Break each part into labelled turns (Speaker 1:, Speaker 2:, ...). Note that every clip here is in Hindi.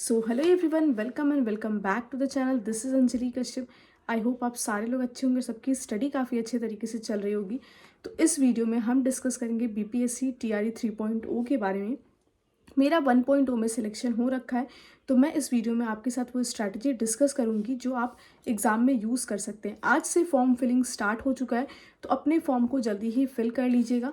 Speaker 1: So hello everyone, welcome and welcome back to the channel. This is Anjali Kashyap. I hope आप सारे लोग अच्छे होंगे, सबकी स्टडी काफ़ी अच्छे तरीके से चल रही होगी। तो इस वीडियो में हम डिस्कस करेंगे बीपीएससी टीआरई 3.0 के बारे में। मेरा 1.0 में सिलेक्शन हो रखा है, तो मैं इस वीडियो में आपके साथ वो स्ट्रैटेजी डिस्कस करूंगी जो आप एग्ज़ाम में यूज़ कर सकते हैं। आज से फॉर्म फिलिंग स्टार्ट हो चुका है, तो अपने फॉर्म को जल्दी ही फिल कर लीजिएगा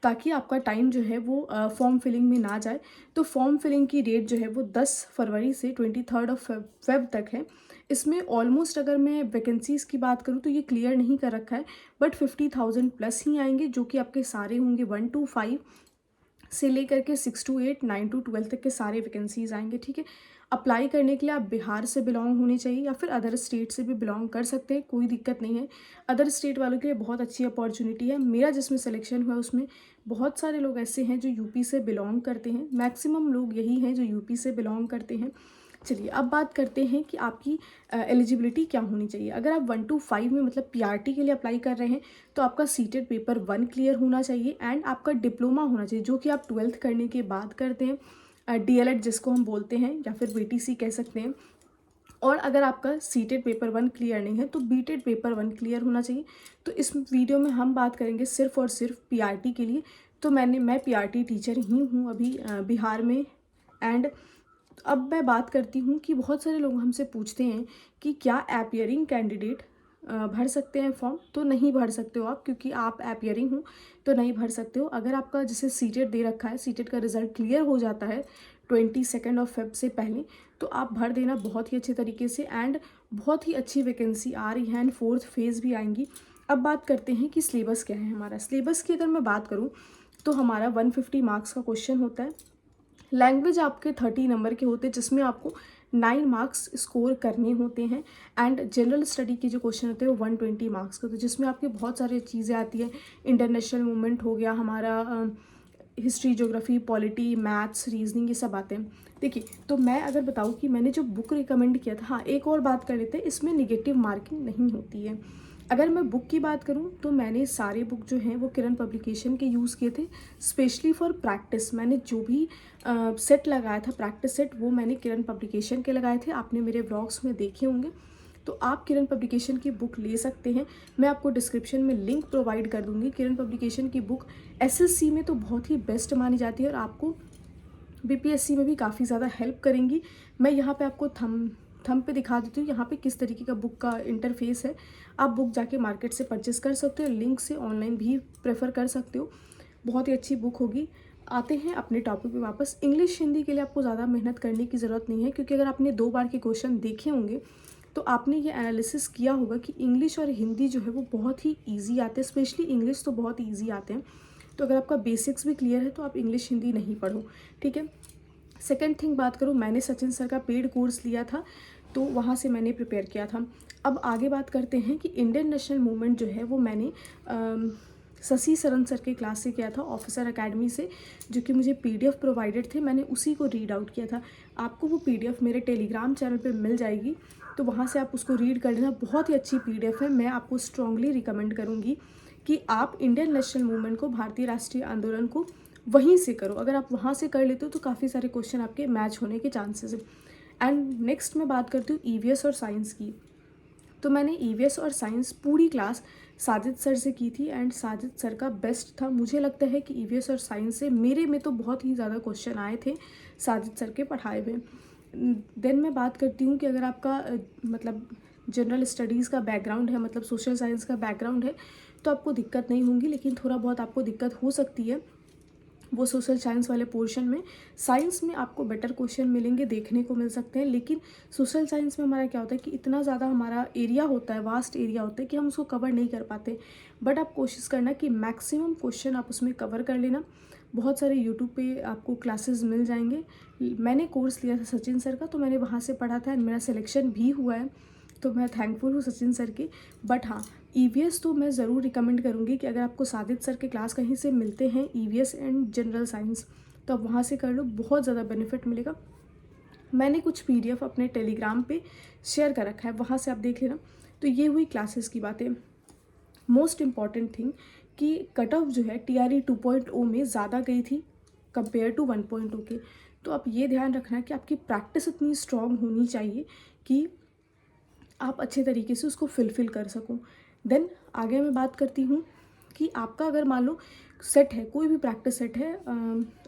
Speaker 1: ताकि आपका टाइम जो है वो फॉर्म फिलिंग में ना जाए। तो फॉर्म फिलिंग की डेट जो है वो 10 फरवरी से 23 ऑफ फेब तक है। इसमें ऑलमोस्ट अगर मैं वैकेंसीज़ की बात करूँ तो ये क्लियर नहीं कर रखा है, बट 50,000 प्लस ही आएंगे, जो कि आपके सारे होंगे 1 to 5 से लेकर के 6 to 8, 9 to 12 तक के सारे वैकेंसीज आएंगे। ठीक है, अप्लाई करने के लिए आप बिहार से बिलोंग होने चाहिए या फिर अदर स्टेट से भी बिलोंग कर सकते हैं, कोई दिक्कत नहीं है। अदर स्टेट वालों के लिए बहुत अच्छी अपॉर्चुनिटी है। मेरा जिसमें सिलेक्शन हुआ उसमें बहुत सारे लोग ऐसे हैं जो यूपी से बिलोंग करते हैं, मैक्सिमम लोग यही हैं जो यूपी से बिलोंग करते हैं। चलिए अब बात करते हैं कि आपकी एलिजिबिलिटी क्या होनी चाहिए। अगर आप 1 to 5 में मतलब पीआरटी के लिए अप्लाई कर रहे हैं तो आपका सीटेड पेपर 1 क्लियर होना चाहिए एंड आपका डिप्लोमा होना चाहिए, जो कि आप 12th करने के बाद करते हैं, डीएलएड जिसको हम बोलते हैं या फिर बीटीसी कह सकते हैं। और अगर आपका सीटेड पेपर 1 क्लियर नहीं है तो बीटेड पेपर 1 क्लियर होना चाहिए। तो इस वीडियो में हम बात करेंगे सिर्फ और सिर्फ पीआरटी के लिए। तो मैं पीआरटी टीचर ही हूँ अभी बिहार में। एंड अब मैं बात करती हूँ कि बहुत सारे लोग हमसे पूछते हैं कि क्या अपीयरिंग कैंडिडेट भर सकते हैं फॉर्म। तो नहीं भर सकते हो आप, क्योंकि आप अपीयरिंग हो तो नहीं भर सकते हो। अगर आपका जैसे सीटेड दे रखा है, सीटेड का रिजल्ट क्लियर हो जाता है 22 ऑफ फेब से पहले, तो आप भर देना बहुत ही अच्छे तरीके से। एंड बहुत ही अच्छी वैकेंसी आ रही है एंड 4th फेज़ भी आएंगी। अब बात करते हैं कि सिलेबस क्या है हमारा। सिलेबस की अगर मैं बात करूँ तो हमारा 150 मार्क्स का क्वेश्चन होता है। लैंग्वेज आपके 30 नंबर के होते हैं, जिसमें आपको 9 मार्क्स स्कोर करने होते हैं। एंड जनरल स्टडी के जो क्वेश्चन होते हैं वो 120 मार्क्स के होते हैं, जिसमें आपकी बहुत सारी चीज़ें आती हैं। इंटरनेशनल मूवमेंट हो गया हमारा, history, geography, polity, maths, reasoning, ये सब आते हैं। देखिए, तो मैं अगर बताऊँ कि मैंने जो बुक रिकमेंड किया था, हाँ एक और बात कर लेते हैं, इसमें निगेटिव मार्किंग नहीं होती है। अगर मैं बुक की बात करूं तो मैंने सारे बुक जो हैं वो किरण पब्लिकेशन के यूज़ किए थे, स्पेशली फॉर प्रैक्टिस। मैंने जो भी सेट लगाया था, प्रैक्टिस सेट, वो मैंने किरण पब्लिकेशन के लगाए थे। आपने मेरे व्लॉग्स में देखे होंगे, तो आप किरण पब्लिकेशन की बुक ले सकते हैं। मैं आपको डिस्क्रिप्शन में लिंक प्रोवाइड कर दूंगी। किरण पब्लिकेशन की बुक एसएससी में तो बहुत ही बेस्ट मानी जाती है और आपको बीपीएससी में भी काफ़ी ज़्यादा हेल्प करेंगी। मैं यहाँ पे आपको थम पे दिखा देती हूँ यहाँ पे किस तरीके का बुक का इंटरफेस है। आप बुक जाके मार्केट से परचेस कर सकते हो, लिंक से ऑनलाइन भी प्रेफर कर सकते हो। बहुत ही अच्छी बुक होगी। आते हैं अपने टॉपिक पे वापस। इंग्लिश हिंदी के लिए आपको ज़्यादा मेहनत करने की ज़रूरत नहीं है, क्योंकि अगर आपने 2 बार के क्वेश्चन देखे होंगे तो आपने ये एनालिसिस किया होगा कि इंग्लिश और हिंदी जो है वो बहुत ही ईजी आते हैं। स्पेशली इंग्लिश तो बहुत ईजी आते हैं। तो अगर आपका बेसिक्स भी क्लियर है तो आप इंग्लिश हिंदी नहीं पढ़ो, ठीक है। सेकेंड थिंग बात करूँ, मैंने सचिन सर का पेड कोर्स लिया था, तो वहाँ से मैंने प्रिपेयर किया था। अब आगे बात करते हैं कि इंडियन नेशनल मूवमेंट जो है वो मैंने शशि सरन सर के क्लास से किया था, ऑफिसर एकेडमी से, जो कि मुझे पीडीएफ प्रोवाइडेड थे, मैंने उसी को रीड आउट किया था। आपको वो पीडीएफ मेरे टेलीग्राम चैनल पे मिल जाएगी, तो वहाँ से आप उसको रीड कर लेना। बहुत ही अच्छी पीडीएफ है। मैं आपको स्ट्रांगली रिकमेंड करूँगी कि आप इंडियन नेशनल मूवमेंट को, भारतीय राष्ट्रीय आंदोलन को वहीं से करो। अगर आप वहाँ से कर लेते हो तो काफ़ी सारे क्वेश्चन आपके मैच होने के चांसेस है। एंड नेक्स्ट मैं बात करती हूँ ईवीएस और साइंस की। तो मैंने ईवीएस और साइंस पूरी क्लास साजिद सर से की थी एंड साजिद सर का बेस्ट था। मुझे लगता है कि ईवीएस और साइंस से मेरे में तो बहुत ही ज़्यादा क्वेश्चन आए थे साजिद सर के पढ़ाए हुए। देन मैं बात करती हूँ कि अगर आपका मतलब जनरल स्टडीज़ का बैकग्राउंड है, मतलब सोशल साइंस का बैकग्राउंड है, तो आपको दिक्कत नहीं होगी, लेकिन थोड़ा बहुत आपको दिक्कत हो सकती है वो सोशल साइंस वाले पोर्शन में। साइंस में आपको बेटर क्वेश्चन मिलेंगे, देखने को मिल सकते हैं, लेकिन सोशल साइंस में हमारा क्या होता है कि इतना ज़्यादा हमारा एरिया होता है, वास्ट एरिया होता है कि हम उसको कवर नहीं कर पाते। बट आप कोशिश करना कि मैक्सिमम क्वेश्चन आप उसमें कवर कर लेना। बहुत सारे यूट्यूब पे आपको क्लासेस मिल जाएंगे। मैंने कोर्स लिया था सचिन सर का, तो मैंने वहाँ से पढ़ा था एंड मेरा सिलेक्शन भी हुआ है, तो मैं थैंकफुल हूँ सचिन सर की। बट हाँ, ईवीएस तो मैं ज़रूर रिकमेंड करूँगी कि अगर आपको साजिद सर के क्लास कहीं से मिलते हैं ईवीएस एंड जनरल साइंस, तो आप वहाँ से कर लो, बहुत ज़्यादा बेनिफिट मिलेगा। मैंने कुछ पीडीएफ अपने टेलीग्राम पे शेयर कर रखा है, वहाँ से आप देख लेना। तो ये हुई क्लासेस की बातें। मोस्ट इम्पॉर्टेंट थिंग कि कट ऑफ जो है टीआरई 2.0 में ज़्यादा गई थी कंपेयर टू 1.0 के। तो आप ये ध्यान रखना कि आपकी प्रैक्टिस इतनी स्ट्रॉन्ग होनी चाहिए कि आप अच्छे तरीके से उसको फुलफ़िल कर सको। देन आगे मैं बात करती हूँ कि आपका अगर मान लो सेट है, कोई भी प्रैक्टिस सेट है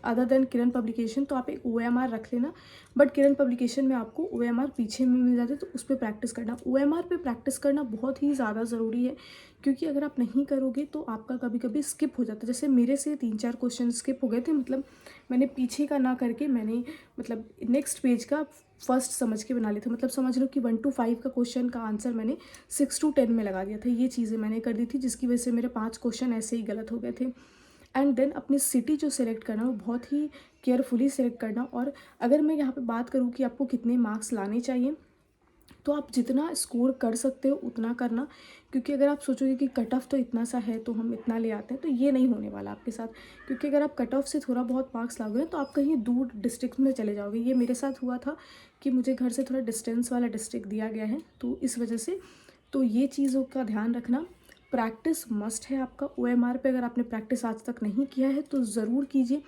Speaker 1: अदर देन किरण पब्लिकेशन, तो आप एक ओएमआर रख लेना। बट किरण पब्लिकेशन में आपको ओएमआर पीछे में मिल जाते हैं, तो उस पे प्रैक्टिस करना। ओएमआर पे प्रैक्टिस करना बहुत ही ज़्यादा ज़रूरी है, क्योंकि अगर आप नहीं करोगे तो आपका कभी कभी स्किप हो जाता है। जैसे मेरे से 3-4 क्वेश्चन स्किप हो गए थे, मतलब मैंने पीछे का ना करके मैंने मतलब नेक्स्ट पेज का फर्स्ट समझ के बना लिया था। मतलब समझ लो कि 1 to 5 का क्वेश्चन का आंसर मैंने 6 to 10 में लगा दिया था। ये चीज़ें मैंने कर दी थी, जिसकी वजह से मेरे 5 क्वेश्चन ऐसे ही गलत हो गए थे। एंड देन अपनी सिटी जो सेलेक्ट करना वो बहुत ही केयरफुली सेलेक्ट करना। और अगर मैं यहाँ पे बात करूँ कि आपको कितने मार्क्स लाने चाहिए, तो आप जितना स्कोर कर सकते हो उतना करना, क्योंकि अगर आप सोचोगे कि कट ऑफ तो इतना सा है तो हम इतना ले आते हैं, तो ये नहीं होने वाला आपके साथ। क्योंकि अगर आप कट ऑफ से थोड़ा बहुत मार्क्स लाओगे तो आप कहीं दूर डिस्ट्रिक्ट में चले जाओगे। ये मेरे साथ हुआ था कि मुझे घर से थोड़ा डिस्टेंस वाला डिस्ट्रिक्ट दिया गया है, तो इस वजह से तो ये चीज़ों का ध्यान रखना। प्रैक्टिस मस्ट है आपका ओएमआर पे। अगर आपने प्रैक्टिस आज तक नहीं किया है तो ज़रूर कीजिए,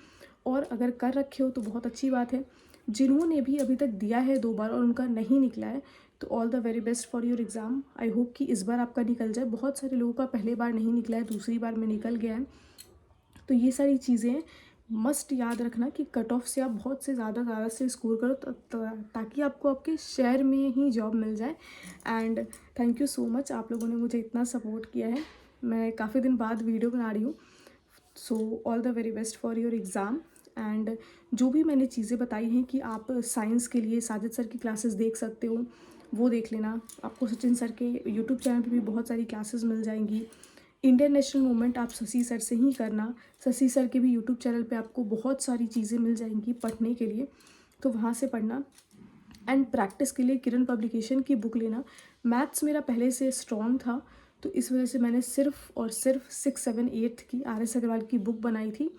Speaker 1: और अगर कर रखे हो तो बहुत अच्छी बात है। जिन्होंने भी अभी तक दिया है 2 बार और उनका नहीं निकला है, तो all the very best for your exam. I hope कि इस बार आपका निकल जाए। बहुत सारे लोगों का पहले बार नहीं निकला है, दूसरी बार में निकल गया है। तो ये सारी चीज़ें मस्ट याद रखना कि कट ऑफ से आप बहुत से ज़्यादा से स्कोर करो, ताकि आपको आपके शहर में ही जॉब मिल जाए। And thank you so much, आप लोगों ने मुझे इतना सपोर्ट किया है। मैं काफ़ी दिन बाद वीडियो बना रही हूँ। So all the very best for your exam. And जो भी मैंने चीज़ें बताई हैं कि आप साइंस के लिए साजिद सर की क्लासेस देख सकते हो, वो देख लेना। आपको सचिन सर के यूट्यूब चैनल पे भी बहुत सारी क्लासेस मिल जाएंगी। इंडियन नेशनल मूवमेंट आप शशि सर से ही करना। शशि सर के भी यूट्यूब चैनल पे आपको बहुत सारी चीज़ें मिल जाएंगी पढ़ने के लिए, तो वहाँ से पढ़ना। एंड प्रैक्टिस के लिए किरण पब्लिकेशन की बुक लेना। मैथ्स मेरा पहले से स्ट्रॉन्ग था, तो इस वजह से मैंने सिर्फ और सिर्फ 6, 7, 8 की RS अग्रवाल की बुक बनाई थी।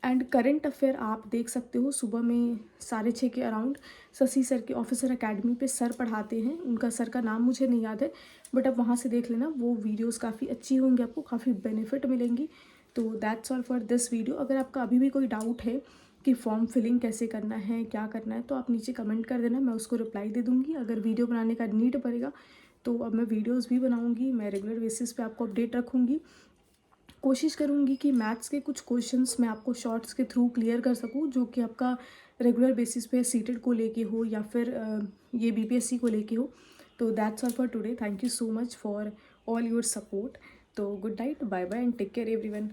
Speaker 1: एंड करेंट अफेयर आप देख सकते हो, सुबह में 6:30 के अराउंड शशि सर के ऑफिसर एकेडमी पे सर पढ़ाते हैं। उनका सर का नाम मुझे नहीं याद है, बट आप वहाँ से देख लेना। वो वीडियोस काफ़ी अच्छी होंगी, आपको काफ़ी बेनिफिट मिलेंगी। तो that's all for this video. अगर आपका अभी भी कोई डाउट है कि फॉर्म फिलिंग कैसे करना है, क्या करना है, तो आप नीचे कमेंट कर देना, मैं उसको रिप्लाई दे दूँगी। अगर वीडियो बनाने का नीड पड़ेगा तो अब मैं वीडियोज़ भी बनाऊँगी, मैं रेगुलर बेसिस पे आपको अपडेट रखूँगी। कोशिश करूँगी कि मैथ्स के कुछ क्वेश्चंस मैं आपको शॉर्ट्स के थ्रू क्लियर कर सकूँ, जो कि आपका रेगुलर बेसिस पे सीटेड को लेके हो या फिर ये बीपीएससी को लेके हो। तो that's all for today. Thank you so much for all your support. तो good night, bye bye and take care everyone.